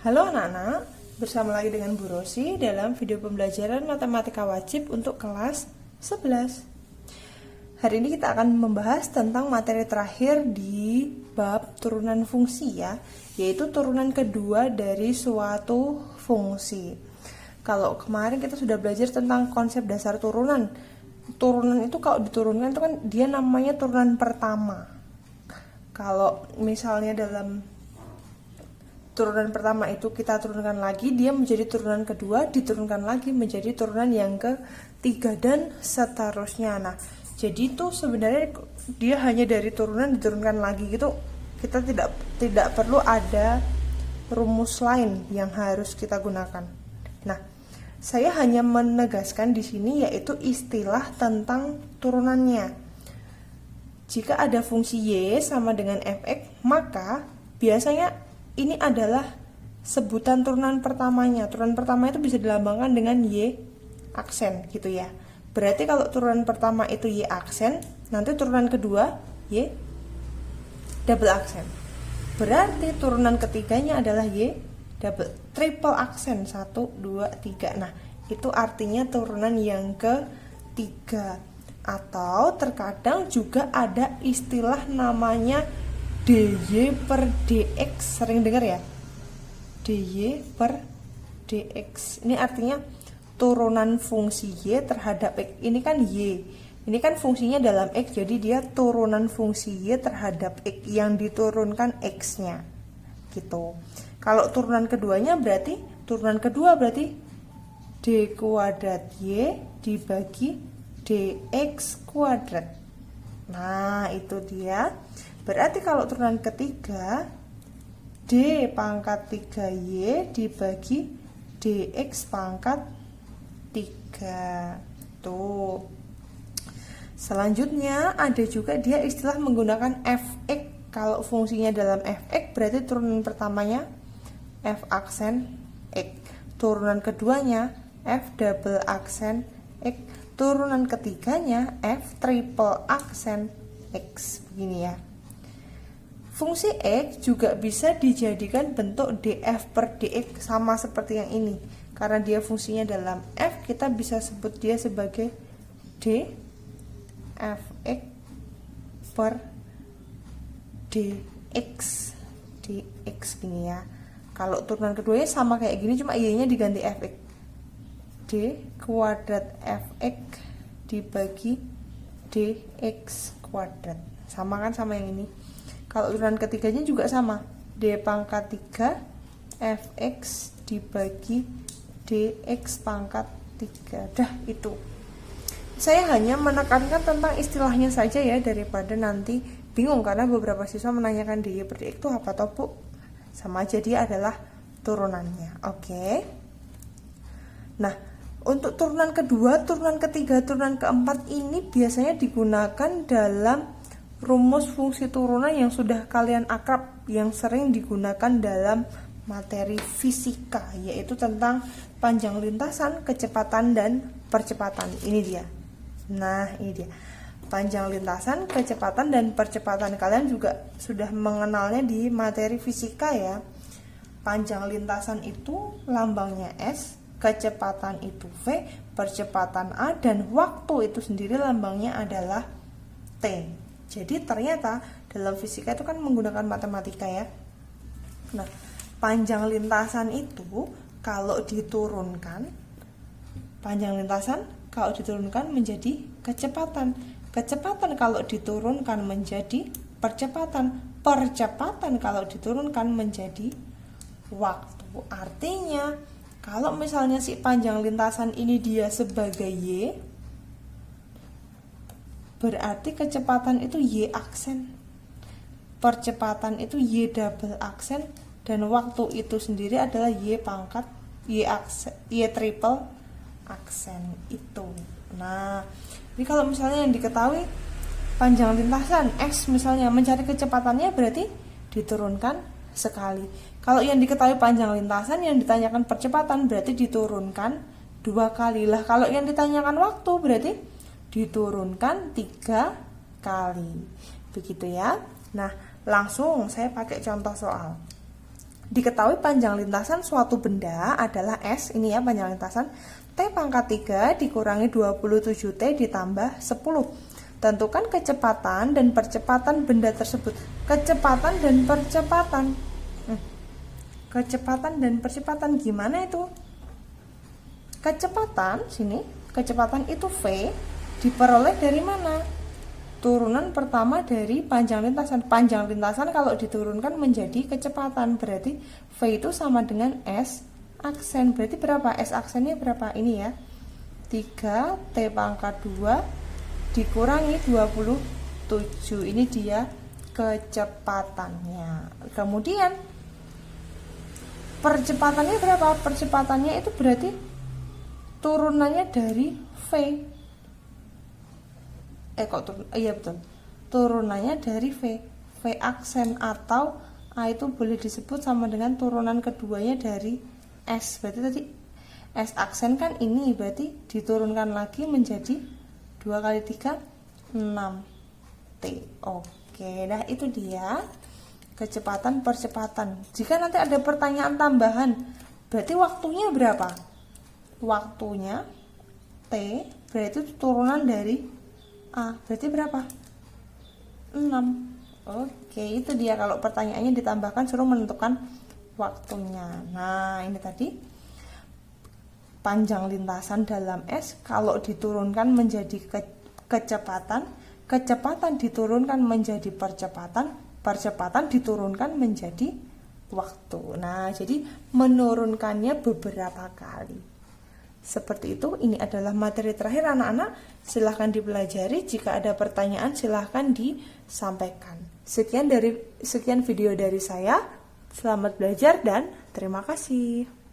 Halo anak-anak, bersama lagi dengan Bu Rosi dalam video pembelajaran matematika wajib untuk kelas 11. Hari ini kita akan membahas tentang materi terakhir di bab turunan fungsi ya, yaitu turunan kedua dari suatu fungsi. Kalau kemarin kita sudah belajar tentang konsep dasar turunan. Turunan itu kalau diturunkan itu kan dia namanya turunan pertama. Kalau misalnya dalam turunan pertama itu kita turunkan lagi, dia menjadi turunan kedua, diturunkan lagi menjadi turunan yang ketiga dan seterusnya. Nah, jadi itu sebenarnya dia hanya dari turunan diturunkan lagi gitu. Kita tidak perlu ada rumus lain yang harus kita gunakan. Nah, saya hanya menegaskan di sini yaitu istilah tentang turunannya. Jika ada fungsi y sama dengan fx, maka biasanya ini adalah sebutan turunan pertamanya. Turunan pertama itu bisa dilambangkan dengan y aksen gitu ya. Berarti kalau turunan pertama itu y aksen, nanti turunan kedua y double aksen. Berarti turunan ketiganya adalah y triple aksen 1, 2, 3. Nah, itu artinya turunan yang ketiga. Atau terkadang juga ada istilah namanya dy per dx, sering dengar ya, dy per dx. Ini artinya turunan fungsi y terhadap x. Ini kan y, ini kan fungsinya dalam x, jadi dia turunan fungsi y terhadap x yang diturunkan x nya gitu. Kalau turunan keduanya berarti turunan kedua berarti d kuadrat y dibagi dx kuadrat. Nah, itu dia. Berarti kalau turunan ketiga d pangkat 3y dibagi dx pangkat 3. Tuh. Selanjutnya ada juga dia istilah menggunakan fx. Kalau fungsinya dalam fx berarti turunan pertamanya f aksen x, turunan keduanya f double aksen x, turunan ketiganya f triple aksen x. Begini ya. Fungsi x juga bisa dijadikan bentuk df per dx sama seperti yang ini. Karena dia fungsinya dalam f, kita bisa sebut dia sebagai d fx per dx. dx gini ya. Kalau turunan keduanya sama kayak gini, cuma y-nya diganti fx. D kuadrat fx dibagi dx kuadrat. Sama kan sama yang ini. Kalau turunan ketiganya juga sama, d pangkat 3 fx dibagi dx pangkat 3. Dah itu. Saya hanya menekankan tentang istilahnya saja ya, daripada nanti bingung, karena beberapa siswa menanyakan dy per dx itu apa toh Bu? Sama aja, dia adalah turunannya. Oke. Nah, untuk turunan kedua, turunan ketiga, turunan keempat ini biasanya digunakan dalam rumus fungsi turunan yang sudah kalian akrab, yang sering digunakan dalam materi fisika, yaitu tentang panjang lintasan, kecepatan, dan percepatan. Ini dia. Nah, ini dia. Panjang lintasan, kecepatan, dan percepatan. Kalian juga sudah mengenalnya di materi fisika ya. Panjang lintasan itu lambangnya S, kecepatan itu V, percepatan A, dan waktu itu sendiri lambangnya adalah T. Jadi ternyata dalam fisika itu kan menggunakan matematika ya. Nah, panjang lintasan itu kalau diturunkan, panjang lintasan kalau diturunkan menjadi kecepatan. Kecepatan kalau diturunkan menjadi percepatan. Percepatan kalau diturunkan menjadi waktu. Artinya, kalau misalnya si panjang lintasan ini dia sebagai y, berarti kecepatan itu y aksen, percepatan itu y double aksen, dan waktu itu sendiri adalah y pangkat y triple aksen itu. Nah, ini kalau misalnya yang diketahui panjang lintasan x misalnya, mencari kecepatannya berarti diturunkan sekali. Kalau yang diketahui panjang lintasan, yang ditanyakan percepatan berarti diturunkan 2 kali. Lah kalau yang ditanyakan waktu berarti diturunkan 3 kali. Begitu ya. Nah, langsung saya pakai contoh soal. Diketahui panjang lintasan suatu benda adalah S, ini ya panjang lintasan, T pangkat 3 dikurangi 27T ditambah 10. Tentukan kecepatan dan percepatan benda tersebut. Kecepatan dan percepatan. Kecepatan dan percepatan gimana itu? Kecepatan, sini, kecepatan itu V diperoleh dari mana? Turunan pertama dari panjang lintasan. Panjang lintasan kalau diturunkan menjadi kecepatan, berarti V itu sama dengan S aksen. Berarti berapa? S aksennya berapa? Ini ya, 3 T pangkat 2 dikurangi 27. Ini dia kecepatannya. Kemudian percepatannya berapa? Percepatannya itu berarti turunannya dari V. Iya betul. Turunannya dari V. V aksen atau A itu boleh disebut sama dengan turunan keduanya dari S. Berarti tadi S aksen kan ini, berarti diturunkan lagi menjadi 2 kali 3 6 T. Oke, nah itu dia kecepatan percepatan. Jika nanti ada pertanyaan tambahan, berarti waktunya berapa? Waktunya T berarti turunan dari A, berarti berapa? 6. Oke, itu dia kalau pertanyaannya ditambahkan suruh menentukan waktunya. Nah, ini tadi panjang lintasan dalam S kalau diturunkan menjadi kecepatan, kecepatan diturunkan menjadi percepatan, percepatan diturunkan menjadi waktu. Nah, jadi menurunkannya beberapa kali. Seperti itu, ini adalah materi terakhir anak-anak. Silahkan dipelajari, jika ada pertanyaan silahkan disampaikan. Sekian video dari saya. Selamat belajar dan terima kasih.